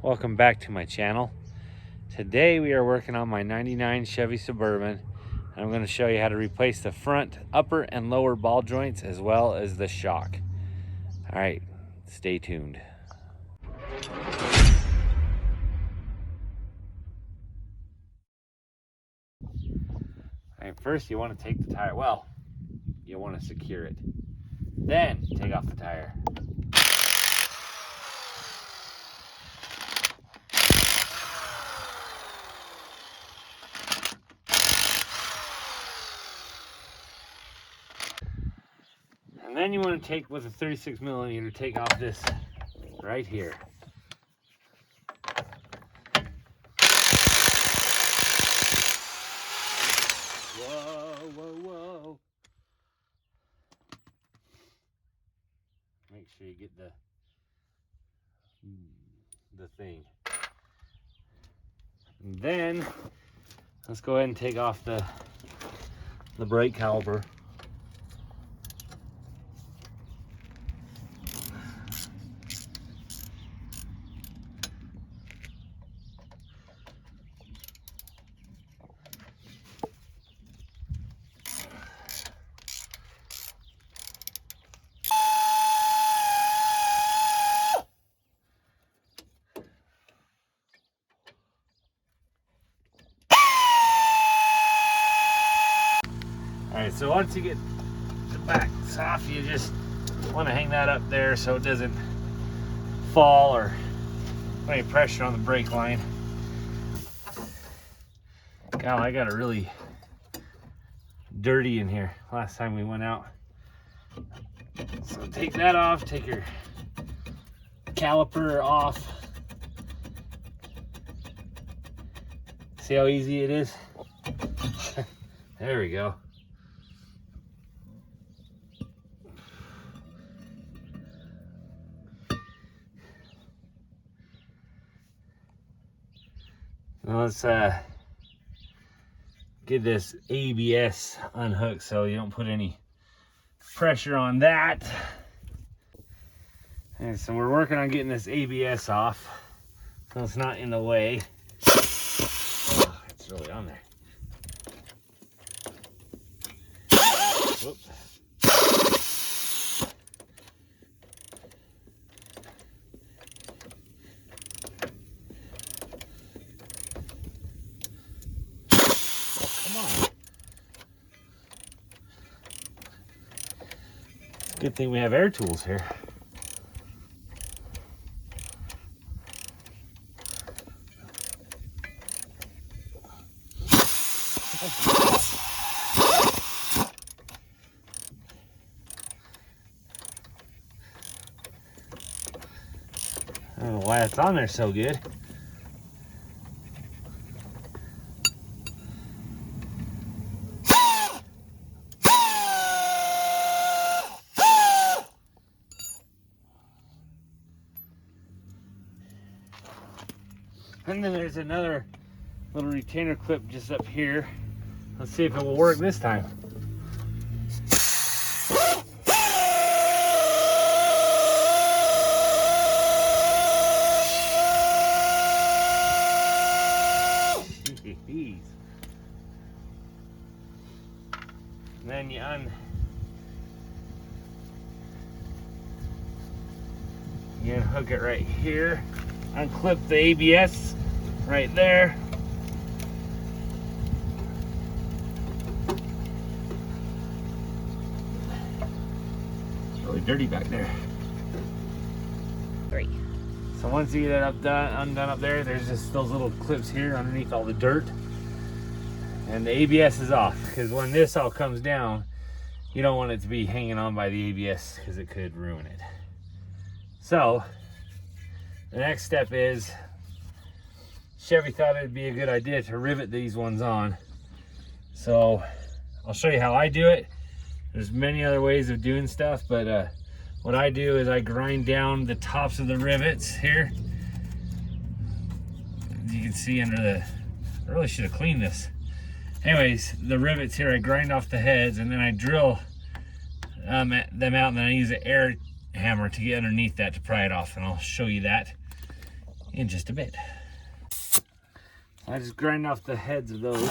Welcome back to my channel. Today we are working on my 99 Chevy Suburban, and I'm going to show you how to replace the front upper and lower ball joints as well as the shock. All right, stay tuned. All right, first you want to take the tire, well, you want to secure it. Then take off the tire. And then you want to take, with a 36 millimeter, take off this right here. Whoa, whoa, whoa. Make sure you get the thing. And then let's go ahead and take off the brake caliper. Alright, so once you get the backs off, you just want to hang that up there so it doesn't fall or put any pressure on the brake line. God, I got it really dirty in here last time we went out. So take that off, take your caliper off. See how easy it is? There we go. Now let's get this ABS unhooked so you don't put any pressure on that. And so we're working on getting this ABS off so it's not in the way. Oh, it's really on there. Whoops. Come on. Good thing we have air tools here. I don't know why it's on there so good. And then there's another little retainer clip just up here. Let's see if it will work this time. Jeez. And then you unhook it right here. Unclip the ABS right there. It's really dirty back there. Great. So once you get it undone up there, there's just those little clips here underneath all the dirt. And the ABS is off, because when this all comes down, you don't want it to be hanging on by the ABS because it could ruin it. So the next step is, Chevy thought it'd be a good idea to rivet these ones on. So I'll show you how I do it. There's many other ways of doing stuff, but what I do is I grind down the tops of the rivets here. As you can see under the, I really should have cleaned this. Anyways, the rivets here, I grind off the heads and then I drill them out, and then I use an air hammer to get underneath that to pry it off, and I'll show you that in just a bit. I just grind off the heads of those.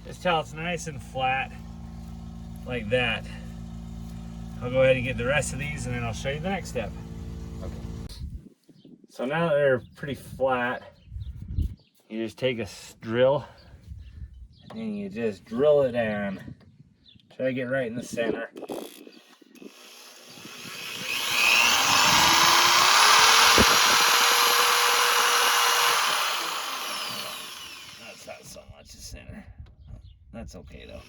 Just till it's nice and flat like that. I'll go ahead and get the rest of these and then I'll show you the next step. Okay. So now that they're pretty flat, you just take a drill and you just drill it down. Try to get right in the center. That's not so much the center. That's okay though.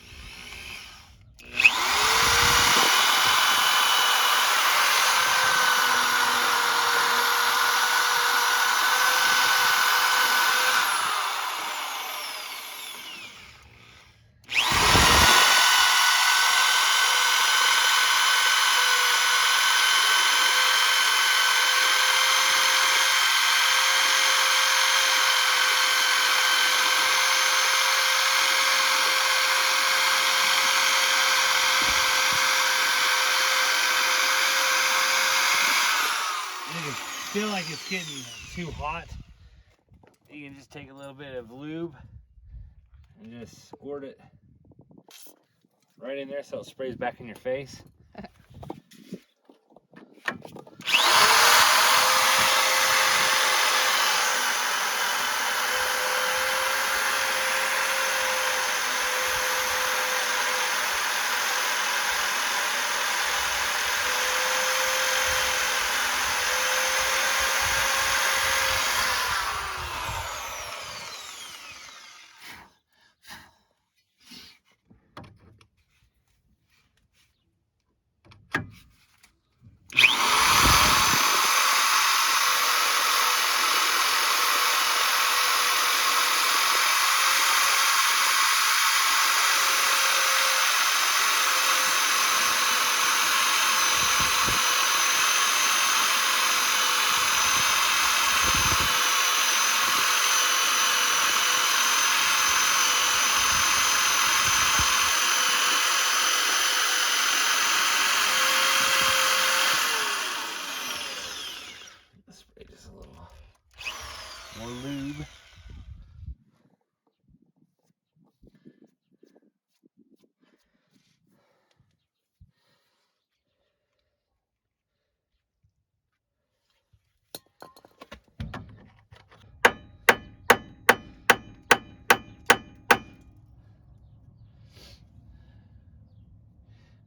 Feel like it's getting too hot, you can just take a little bit of lube and just squirt it right in there so it sprays back in your face. Spray just a little more lube.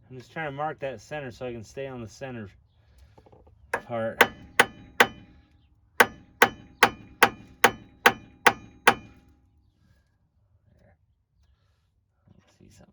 I'm just trying to mark that center so I can stay on the center part. See something.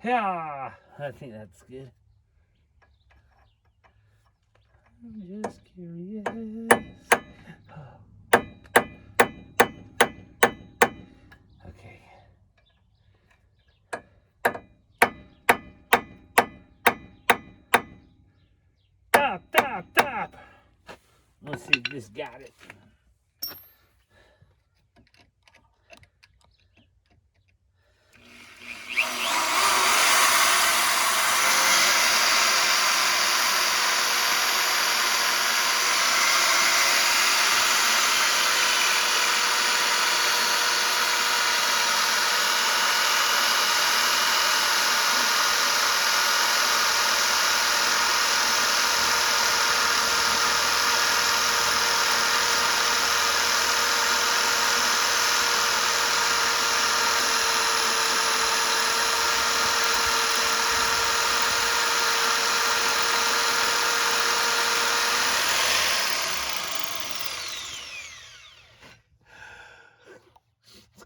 Yeah, I think that's good. I'm just curious. Okay. Stop. Let's see if this got it.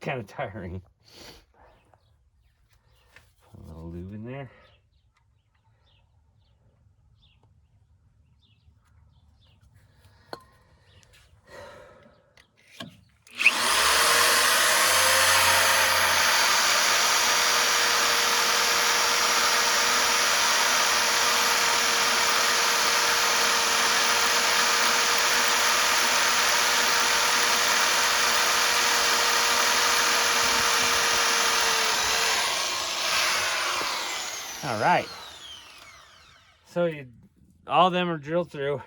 Kind of tiring. Put a little lube in there. All right, so all of them are drilled through.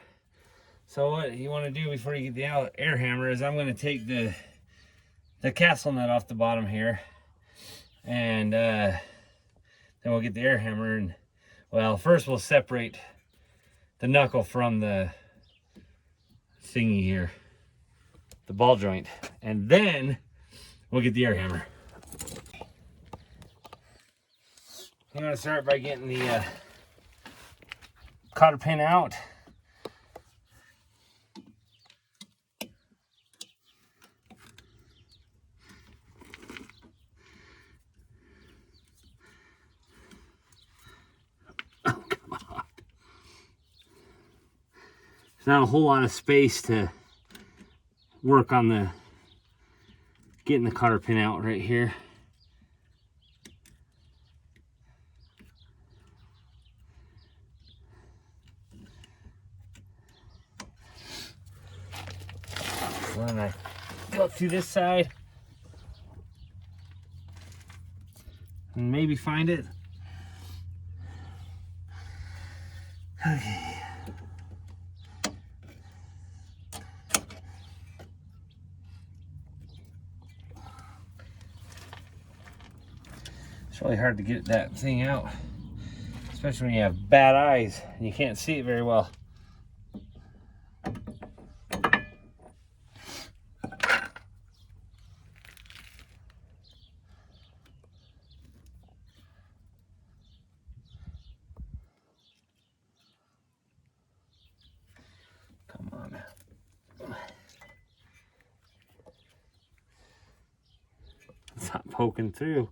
So what you want to do before you get the air hammer is I'm going to take the capsule nut off the bottom here, and then we'll get the air hammer. And well, first we'll separate the knuckle from the thingy here, the ball joint, and then we'll get the air hammer. I'm going to start by getting the cotter pin out. Oh, come on. There's not a whole lot of space to work on getting the cotter pin out right here. So then I go through this side and maybe find it. Okay. It's really hard to get that thing out, especially when you have bad eyes and you can't see it very well. It's not poking through.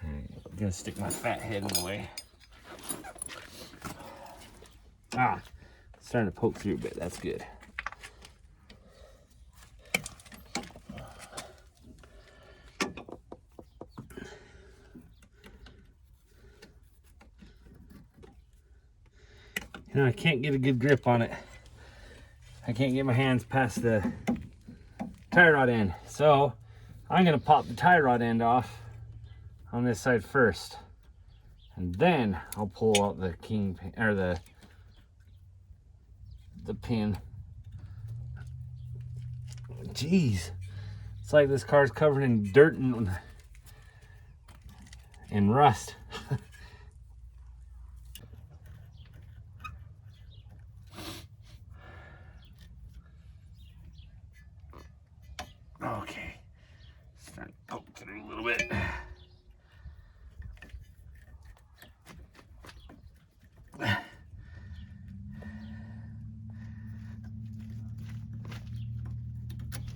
I'm gonna stick my fat head in the way. Ah, it's starting to poke through a bit. That's good. You know, I can't get a good grip on it. I can't get my hands past the tie rod end. So I'm gonna pop the tie rod end off on this side first, and then I'll pull out the king pin, or the pin. Jeez, it's like this car's covered in dirt and rust. Okay, starting to poke through a little bit.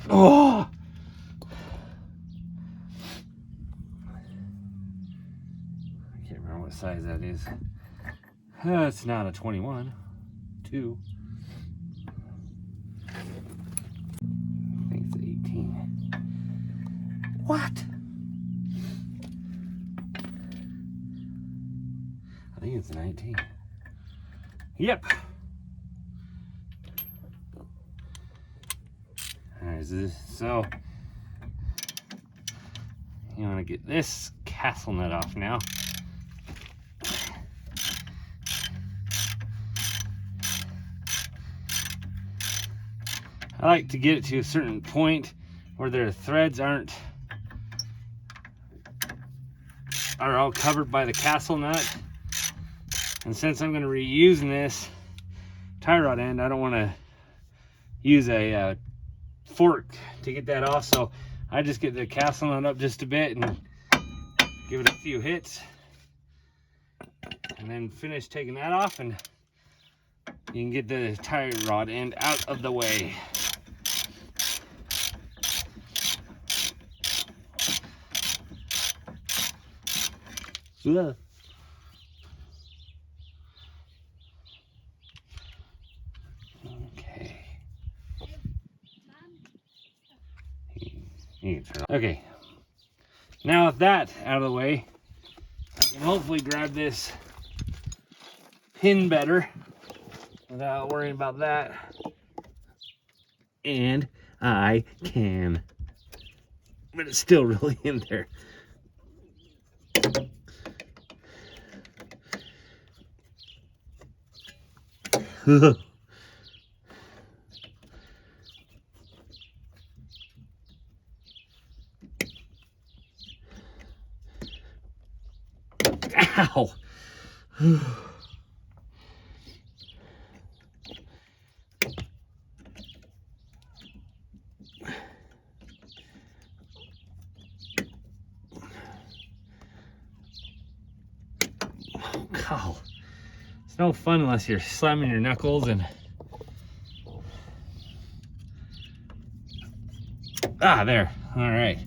Oh! I can't remember what size that is. It's not a 21. 2. I think it's 18. What? I think it's 19. Yep. Alright, so you want to get this castle nut off now. I like to get it to a certain point where their threads are all covered by the castle nut. And since I'm going to be reusing this tie rod end, I don't want to use a fork to get that off, so I just get the castle nut up just a bit and give it a few hits, and then finish taking that off, and you can get the tie rod end out of the way. Ugh. Okay, now with that out of the way, I can hopefully grab this pin better without worrying about that. And I can, but it's still really in there. Ow! God. It's no fun unless you're slamming your knuckles and... Ah, there. All right.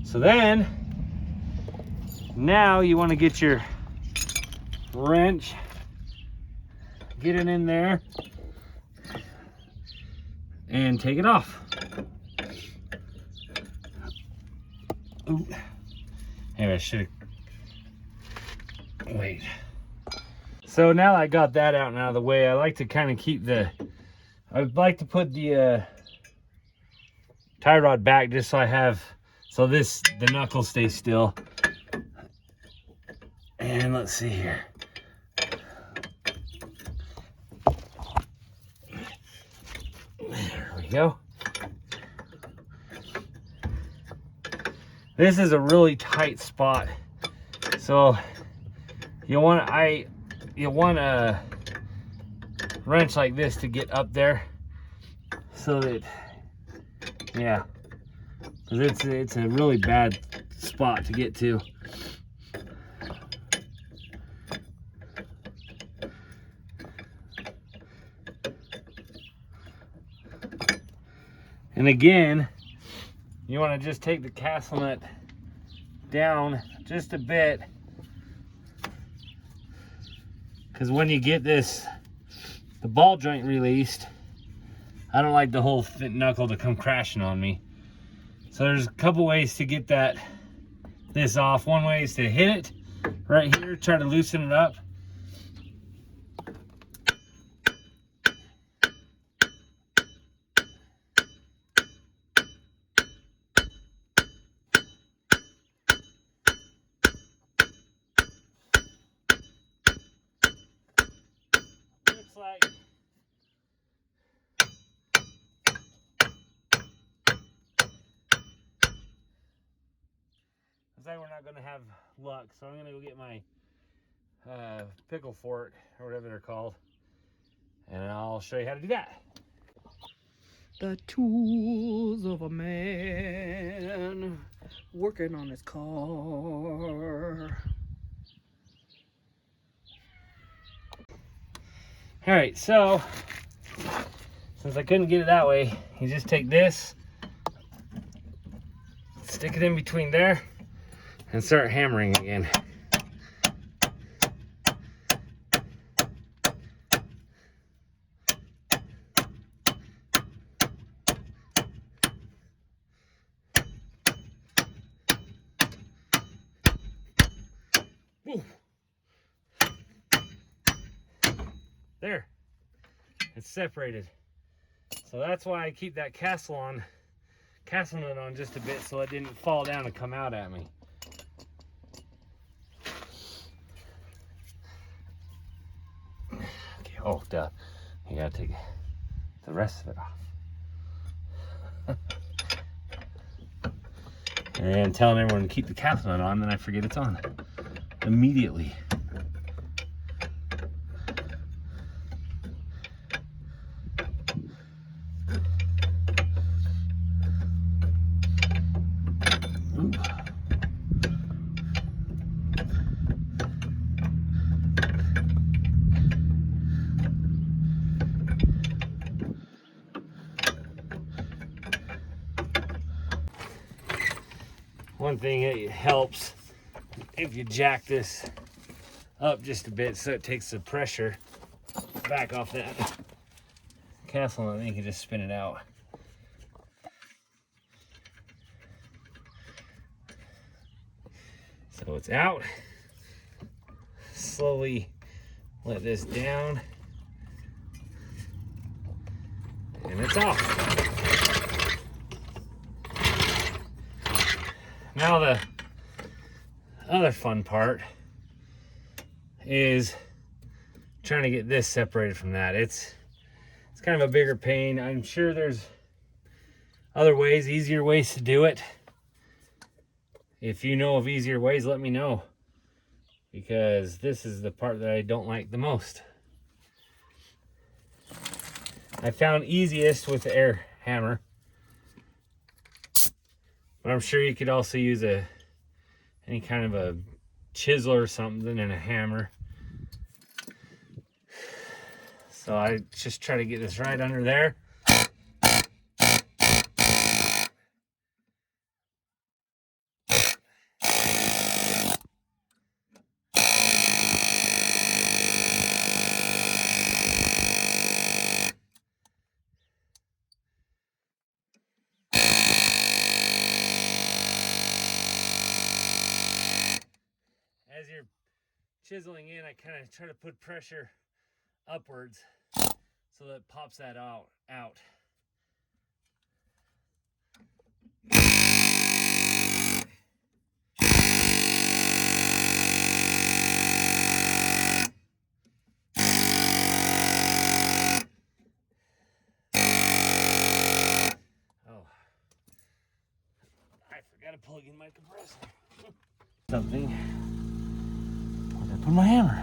So then, now you want to get your wrench, get it in there, and take it off. Ooh. Maybe I should have... Wait. So now I got that out and out of the way, I like to kind of keep the... I'd like to put the tie rod back just so I have... So the knuckles stay still. And let's see here. There we go. This is a really tight spot, so you want a wrench like this to get up there, so that, yeah, because it's a really bad spot to get to. And again, you want to just take the castle nut down just a bit, because when you get the ball joint released, I don't like the whole knuckle to come crashing on me. So there's a couple ways to get this off. One way is to hit it right here, try to loosen it up. Like we're not going to have luck, so I'm going to go get my pickle fork or whatever they're called, and I'll show you how to do that. The tools of a man working on his car. All right, so since I couldn't get it that way, you just take this, stick it in between there, and start hammering again. Ooh. There, it's separated. So that's why I keep that castle nut on just a bit so it didn't fall down and come out at me. Okay, oh duh, you gotta take the rest of it off. And telling everyone to keep the castle nut on, then I forget it's on immediately. Ooh. One thing, it helps if you jack this up just a bit so it takes the pressure back off that castle and then you can just spin it out. So it's out. Slowly let this down and it's off. Now the other fun part is trying to get this separated from that. It's kind of a bigger pain. I'm sure there's other ways, easier ways to do it. If you know of easier ways, let me know, because this is the part that I don't like the most. I found easiest with the air hammer, but I'm sure you could also use any kind of a chisel or something and a hammer. So I just try to get this right under there. As you're chiseling in, I kind of try to put pressure upwards so that it pops that out. Oh, I forgot to plug in my compressor. Something. Where'd I put my hammer?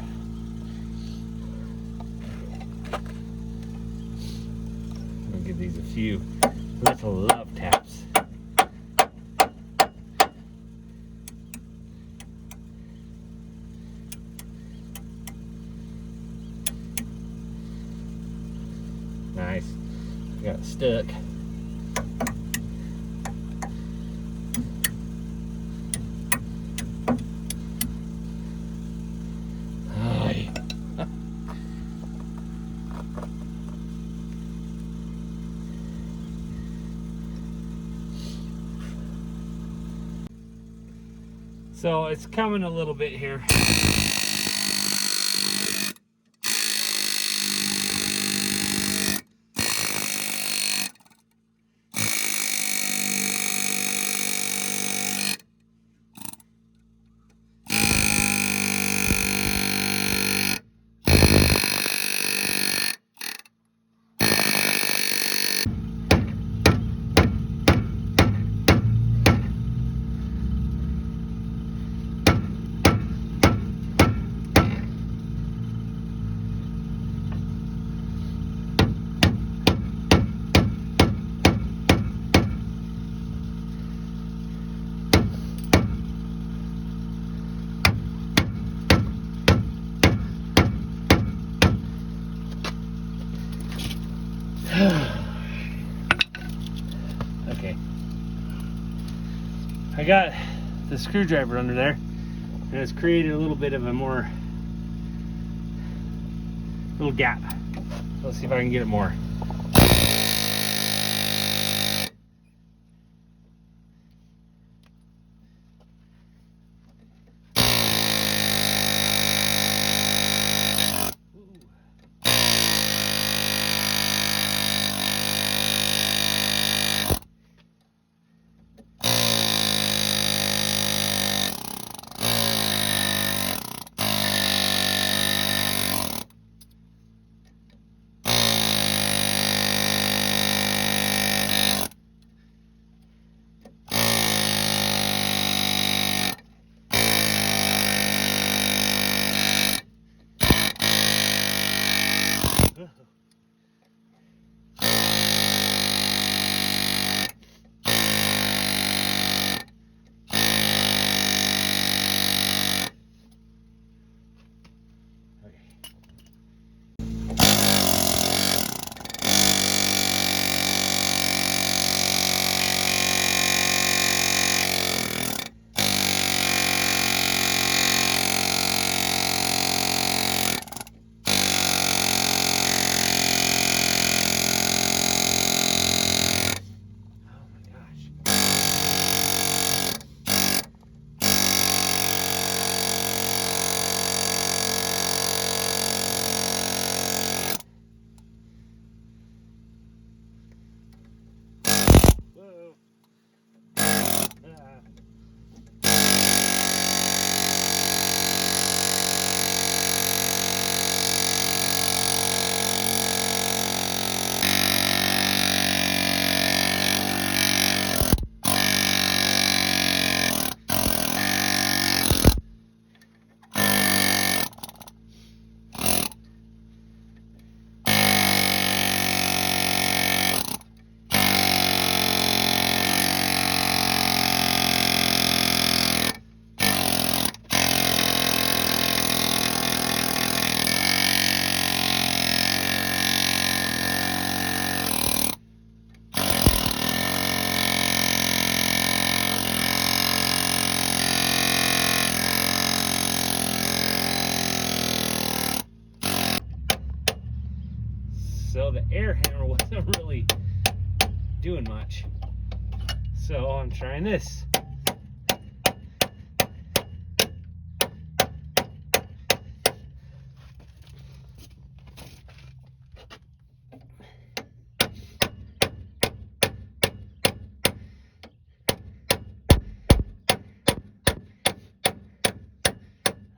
I'm gonna give these a few little love taps. Nice. Got it stuck. So it's coming a little bit here. Okay. I got the screwdriver under there, and it's created a little bit of a little gap. Let's see if I can get it more. trying this.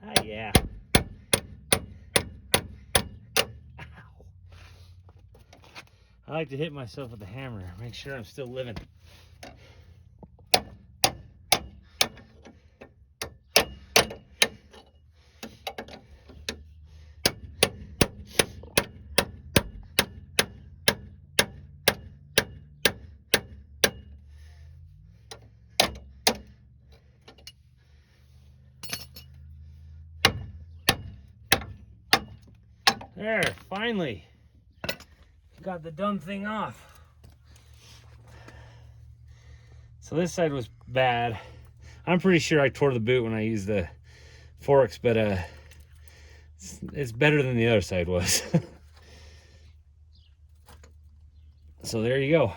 Ah, yeah. Ow. I like to hit myself with the hammer, make sure I'm still living. There, finally. Got the dumb thing off. So this side was bad. I'm pretty sure I tore the boot when I used the forks, but it's better than the other side was. So there you go.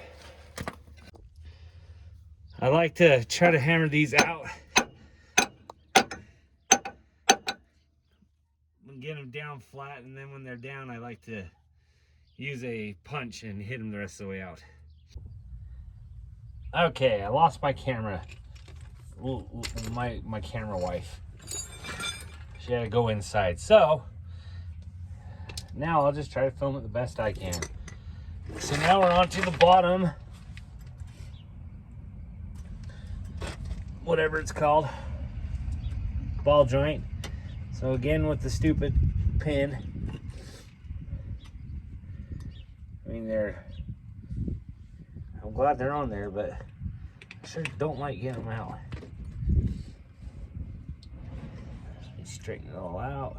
I like to try to hammer these out and get them down flat, and then when they're down, I like to use a punch and hit them the rest of the way out. Okay, I lost my camera. My camera wife. She had to go inside. So now I'll just try to film it the best I can. So now we're on to the bottom, whatever it's called, ball joint. So again with the stupid pin. I mean, I'm glad they're on there, but I sure don't like getting them out. Straighten it all out.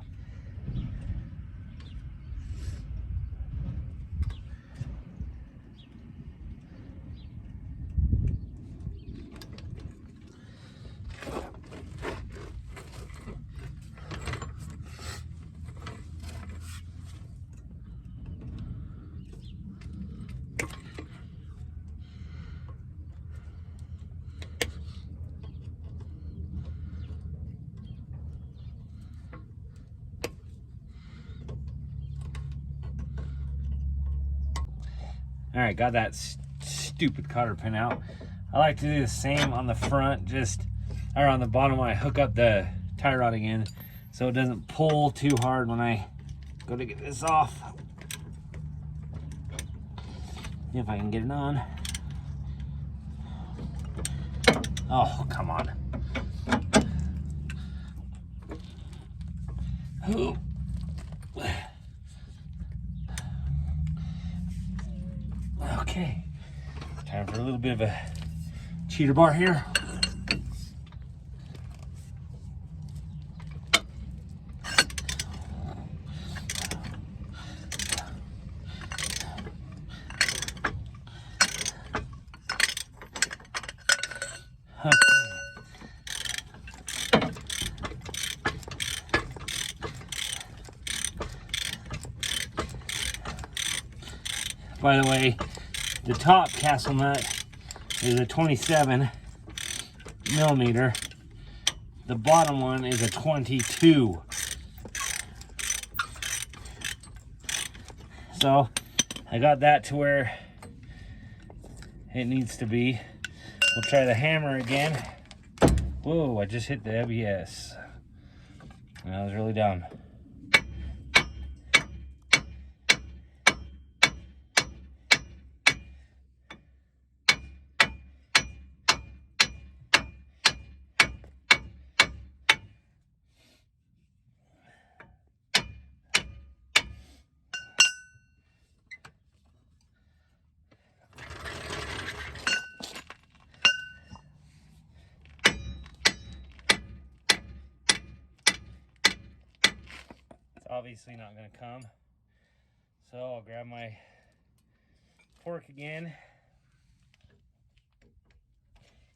All right, got that stupid cotter pin out. I like to do the same on the front, or on the bottom when I hook up the tie rod again, so it doesn't pull too hard when I go to get this off. If I can get it on. Oh, come on. Ooh. Okay, time for a little bit of a cheater bar here. Okay. By the way, the top castle nut is a 27 millimeter. The bottom one is a 22. So I got that to where it needs to be. We'll try the hammer again. Whoa, I just hit the ABS. I was really dumb. Obviously not going to come, so I'll grab my fork again.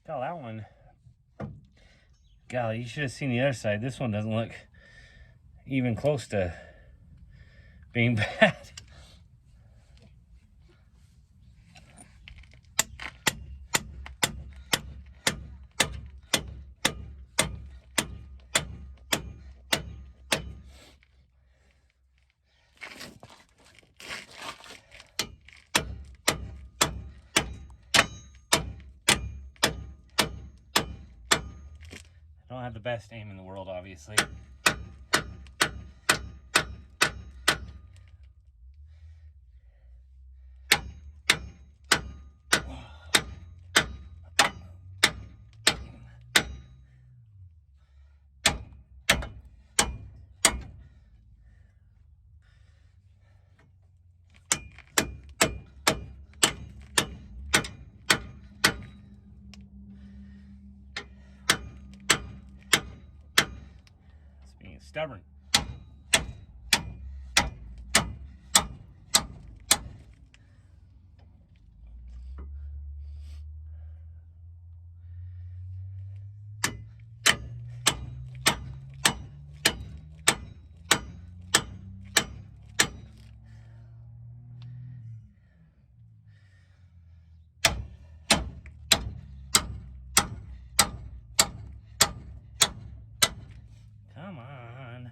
Oh, that one, golly, you should have seen the other side. This one doesn't look even close to being bad. I don't have the best aim in the world, obviously. Being stubborn. Come on.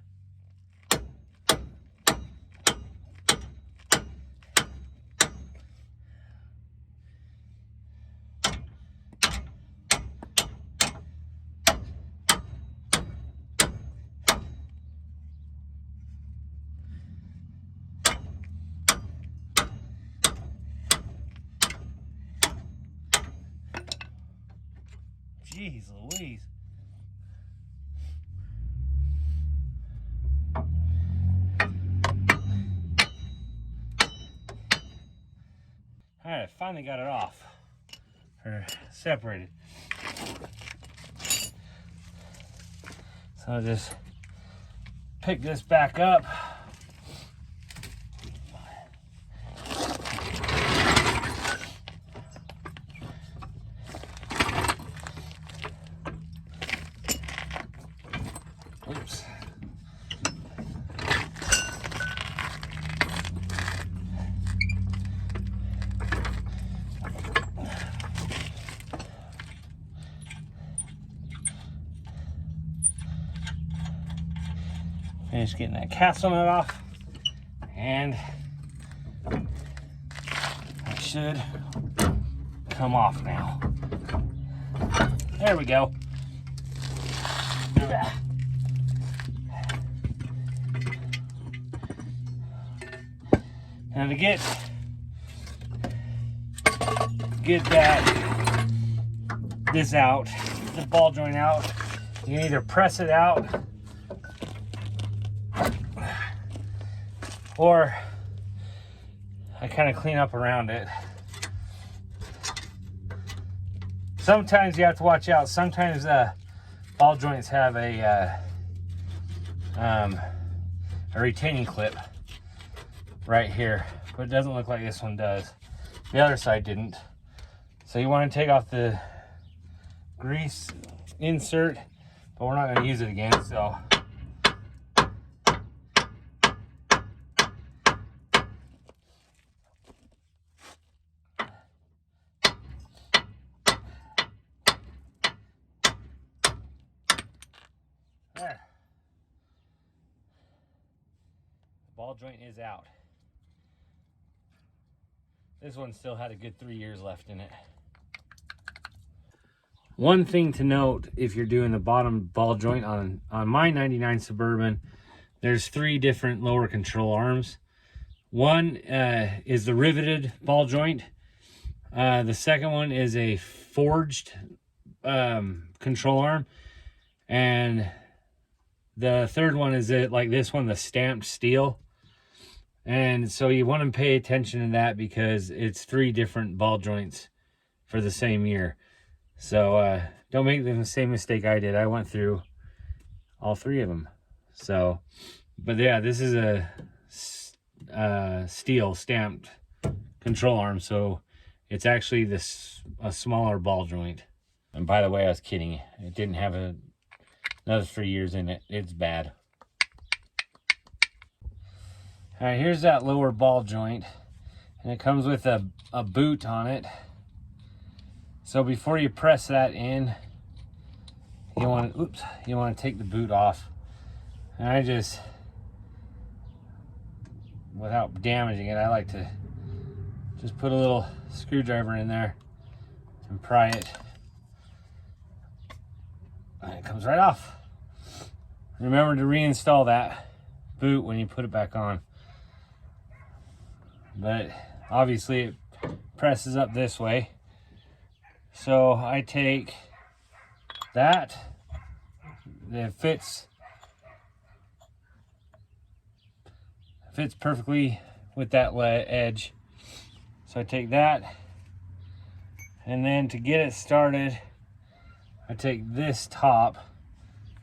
Jeez Louise. Alright, I finally got it off. Or separated. So I'll just pick this back up. Oops. Finish getting that castle nut off, and it should come off now. There we go. Now to get this out, the ball joint out, you can either press it out or I kind of clean up around it. Sometimes you have to watch out. Sometimes ball joints have a retaining clip right here, but it doesn't look like this one does. The other side didn't. So you want to take off the grease insert, but we're not going to use it again, so there. The ball joint is out. This one still had a good 3 years left in it. One thing to note, if you're doing the bottom ball joint on my 99 Suburban, there's 3 different lower control arms. One is the riveted ball joint. The second one is a forged control arm. And the third one is like this one, the stamped steel. And so you want to pay attention to that because it's 3 different ball joints for the same year. So don't make the same mistake I did. I went through all 3 of them. So, but yeah, this is a steel stamped control arm. So it's actually a smaller ball joint. And by the way, I was kidding. It didn't have another 3 years in it. It's bad. All right, here's that lower ball joint, and it comes with a boot on it. So before you press that in, you want to take the boot off. And I just, without damaging it, I like to just put a little screwdriver in there and pry it. And it comes right off. Remember to reinstall that boot when you put it back on. But obviously it presses up this way. So I take that. It fits perfectly with that edge. So I take that, and then to get it started, I take this top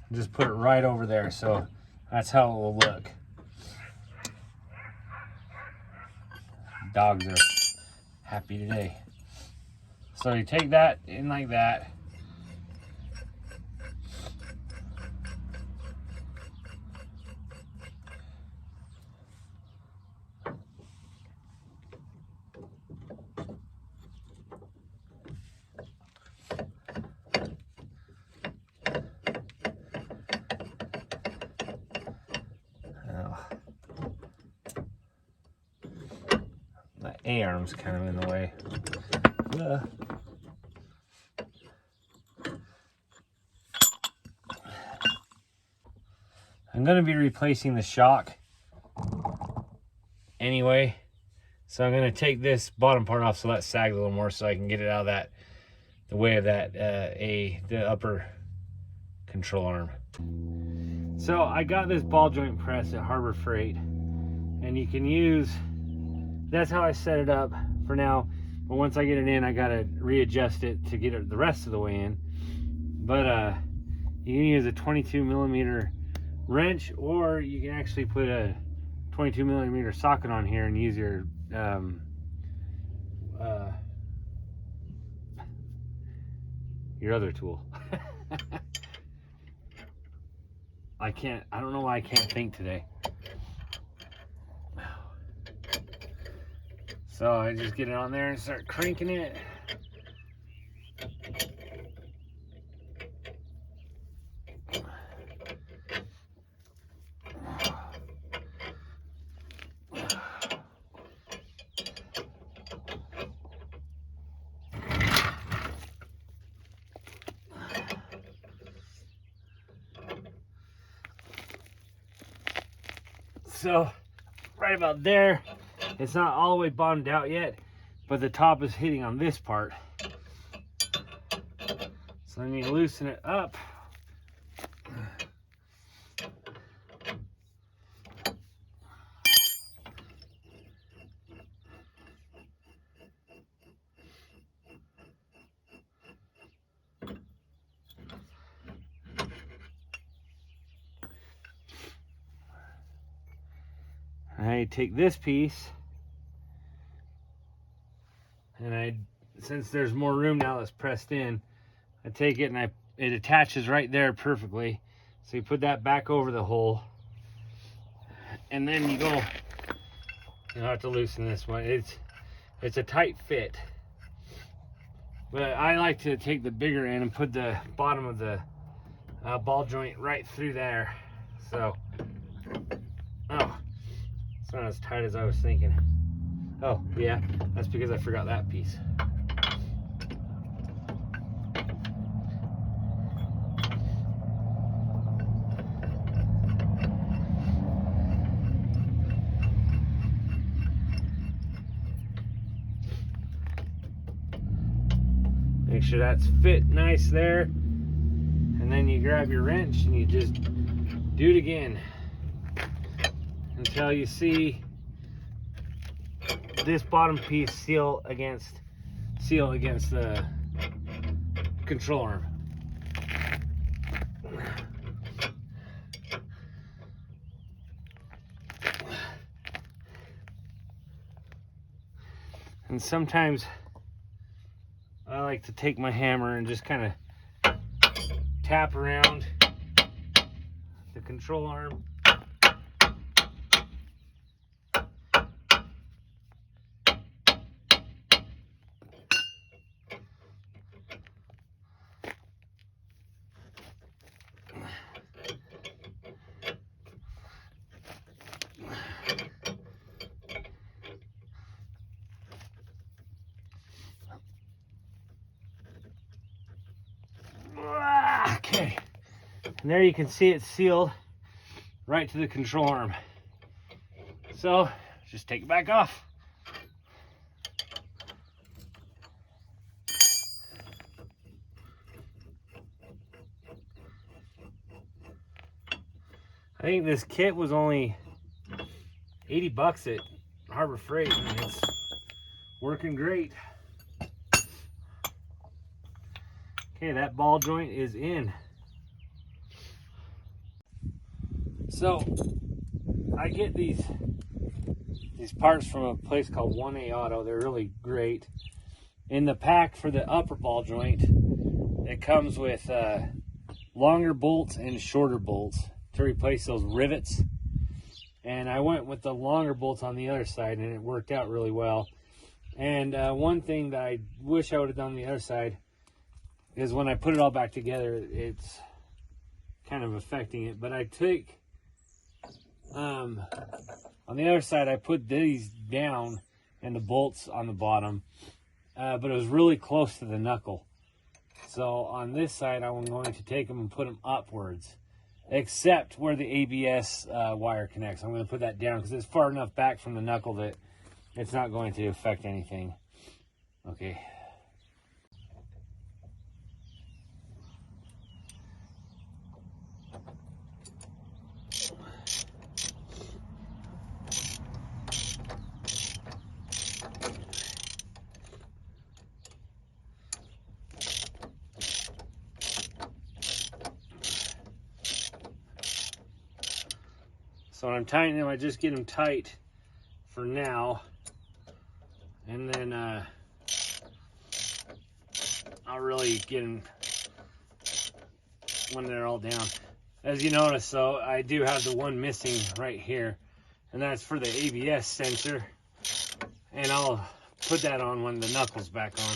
and just put it right over there. So that's how it will look. Dogs are happy today. So you take that in like that. The A-arm's kind of in the way. I'm going to be replacing the shock anyway. So I'm going to take this bottom part off so that sags a little more so I can get it out of the way of that the upper control arm. So I got this ball joint press at Harbor Freight, and you can use, that's how I set it up for now. But once I get it in, I got to readjust it to get it the rest of the way in. But you can use a 22 millimeter wrench, or you can actually put a 22 millimeter socket on here and use your other tool. I don't know why I can't think today. So I just get it on there and start cranking it. So right about there, it's not all the way bottomed out yet, but the top is hitting on this part. So I need to loosen it up. I take this piece, and since there's more room now that's pressed in, I take it and it attaches right there perfectly. So you put that back over the hole, and then you have to loosen this one. It's a tight fit, but I like to take the bigger end and put the bottom of the ball joint right through there. So, oh, it's not as tight as I was thinking. Oh yeah, that's because I forgot that piece. Make sure that's fit nice there, and then you grab your wrench and you just do it again until you see this bottom piece seal against the control arm. And sometimes I like to take my hammer and just kind of tap around the control arm. Okay, And there you can see it's sealed right to the control arm. So just take it back off. I think this kit was only 80 bucks at Harbor Freight, and it's working great. Okay, that ball joint is in. So I get these parts from a place called 1A Auto. They're really great. In the pack for the upper ball joint, it comes with longer bolts and shorter bolts to replace those rivets. And I went with the longer bolts on the other side, and it worked out really well. And one thing that I wish I would have done on the other side is when I put it all back together, it's kind of affecting it. But I took, on the other side, I put these down and the bolts on the bottom, but it was really close to the knuckle. So on this side, I'm going to take them and put them upwards, except where the ABS wire connects. I'm going to put that down because it's far enough back from the knuckle that it's not going to affect anything. Okay. So when I'm tightening them, I just get them tight for now, and then I'll really get them when they're all down. As you notice, though, I do have the one missing right here, and that's for the ABS sensor, and I'll put that on when the knuckle's back on.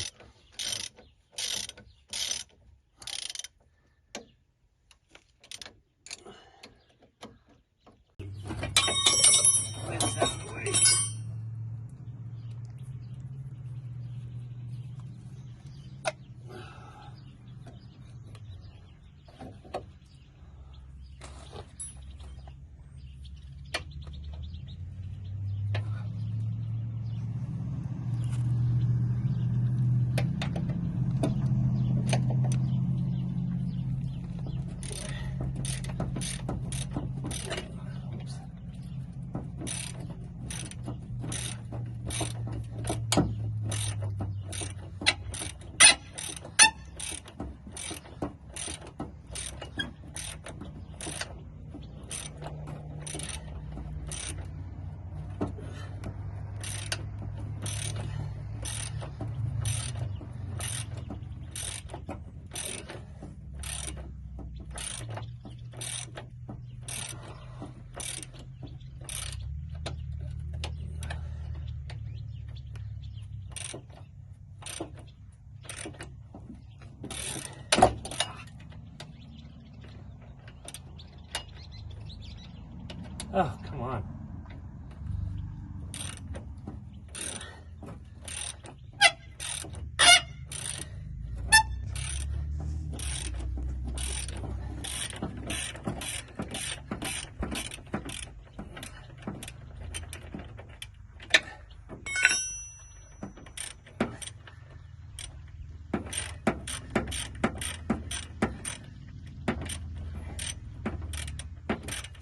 Oh, come on.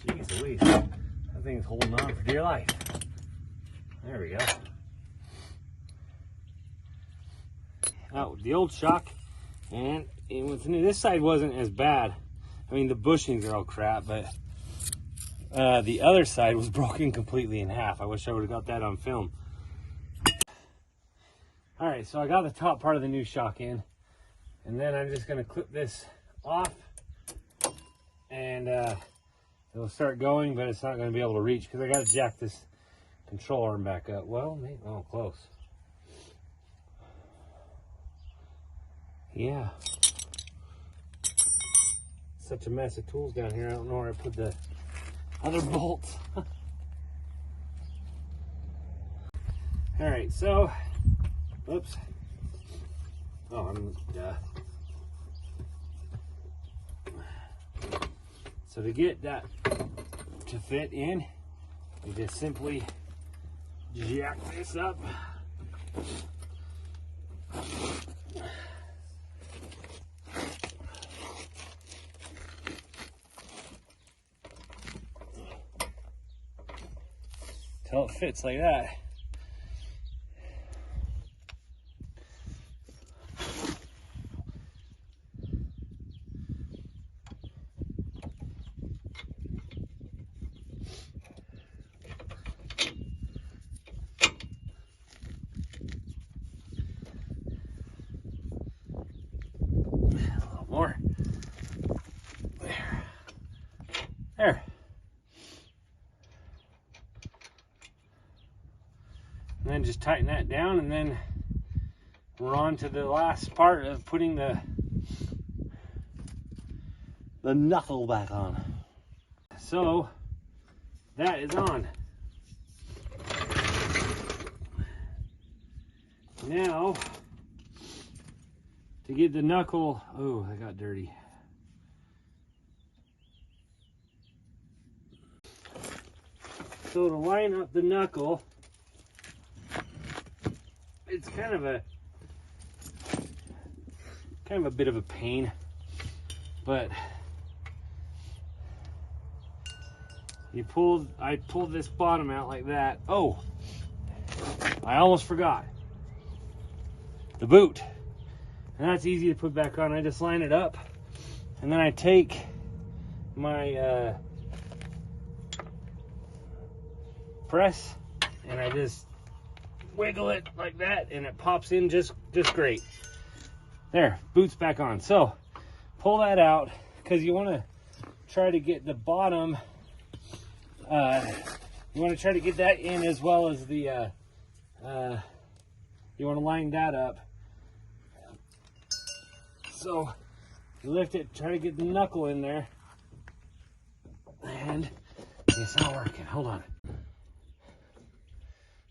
Jeez Louise. That thing's holding on for dear life. There we go. Oh, the old shock, and what's new, this side wasn't as bad. I mean, the bushings are all crap, but the other side was broken completely in half. I wish I would have got that on film. All right, so I got the top part of the new shock in, and then I'm just gonna clip this off, and it'll start going, but it's not gonna be able to reach because I gotta jack this control arm back up. Well, maybe, oh, close. Yeah. Such a mess of tools down here. I don't know where I put the other bolts. All right, so, oops. Oh, I'm, So to get that to fit in, you just simply jack this up. Till it fits like that. More. There. And then just tighten that down, and then we're on to the last part of putting the knuckle back on. So that is on. Now to get the knuckle, oh, that got dirty. So to line up the knuckle, it's kind of a bit of a pain, but I pulled this bottom out like that. Oh, I almost forgot the boot. And that's easy to put back on. I just line it up, and then I take my press and I just wiggle it like that, and it pops in just great. There, boot's back on. So pull that out, because you want to try to get the bottom, you want to try to get that in, as well as the you want to line that up. So you lift it, try to get the knuckle in there, and it's not working. Hold on.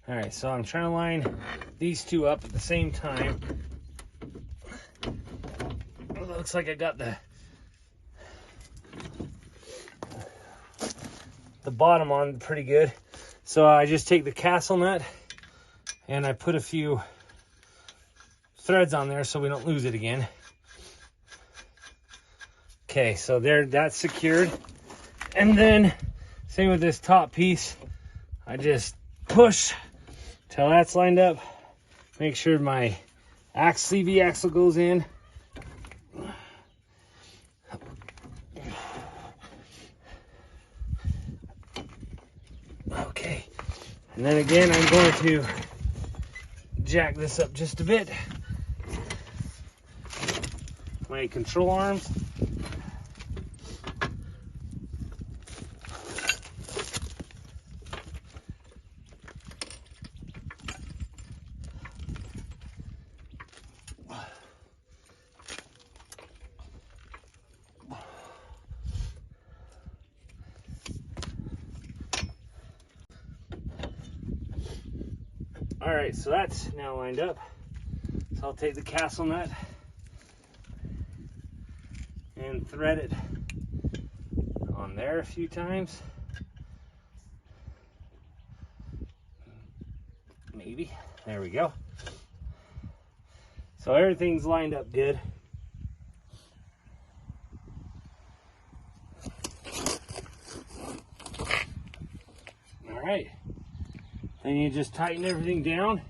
All right, so I'm trying to line these two up at the same time. It looks like I got the bottom on pretty good. So I just take the castle nut and I put a few threads on there so we don't lose it again. Okay, so there, that's secured. And then same with this top piece. I just push till that's lined up. Make sure my CV axle goes in. Okay, and then again I'm going to jack this up just a bit. My control arms. All right, so that's now lined up. So I'll take the castle nut and thread it on there a few times. Maybe. There we go. So everything's lined up good. All right. Then you just tighten everything down.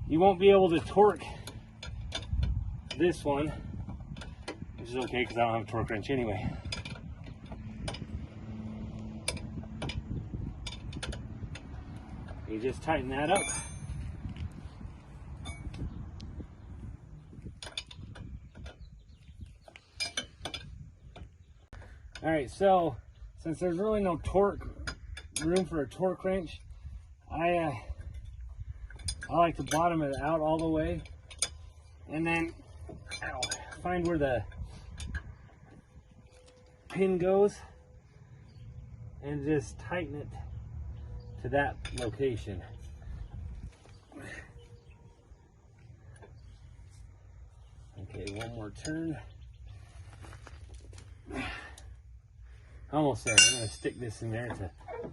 You won't be able to torque this one, which is okay because I don't have a torque wrench anyway. You just tighten that up. All right, so since there's really no room for a torque wrench, I like to bottom it out all the way, and then find where the pin goes and just tighten it to that location. Okay, one more turn. Almost there. I'm gonna stick this in there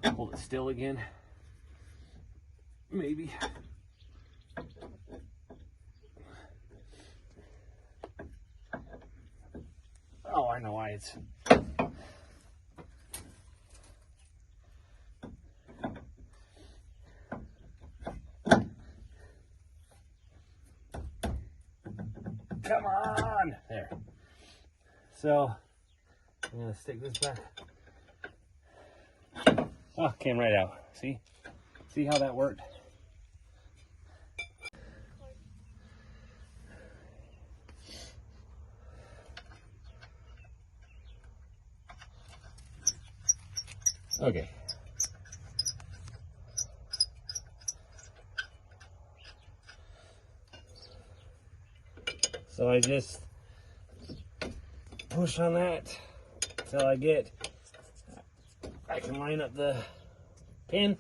to hold it still again. Maybe. Oh, I know why it's. Come on! There. So, I'm gonna stick this back. Oh, came right out. See? See how that worked? Okay. So I just push on that until I can line up the pin,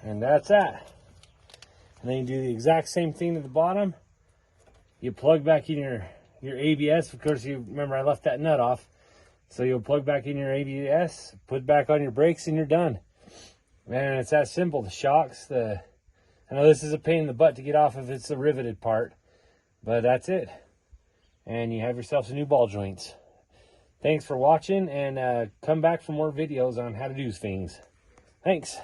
and that's that. And then you do the exact same thing to the bottom. You plug back in your ABS. Of course, you remember I left that nut off. So you'll plug back in your ABS, put back on your brakes, and you're done. Man, it's that simple. The shocks, I know this is a pain in the butt to get off if it's a riveted part, but that's it. And you have yourself some new ball joints. Thanks for watching, and come back for more videos on how to do things. Thanks.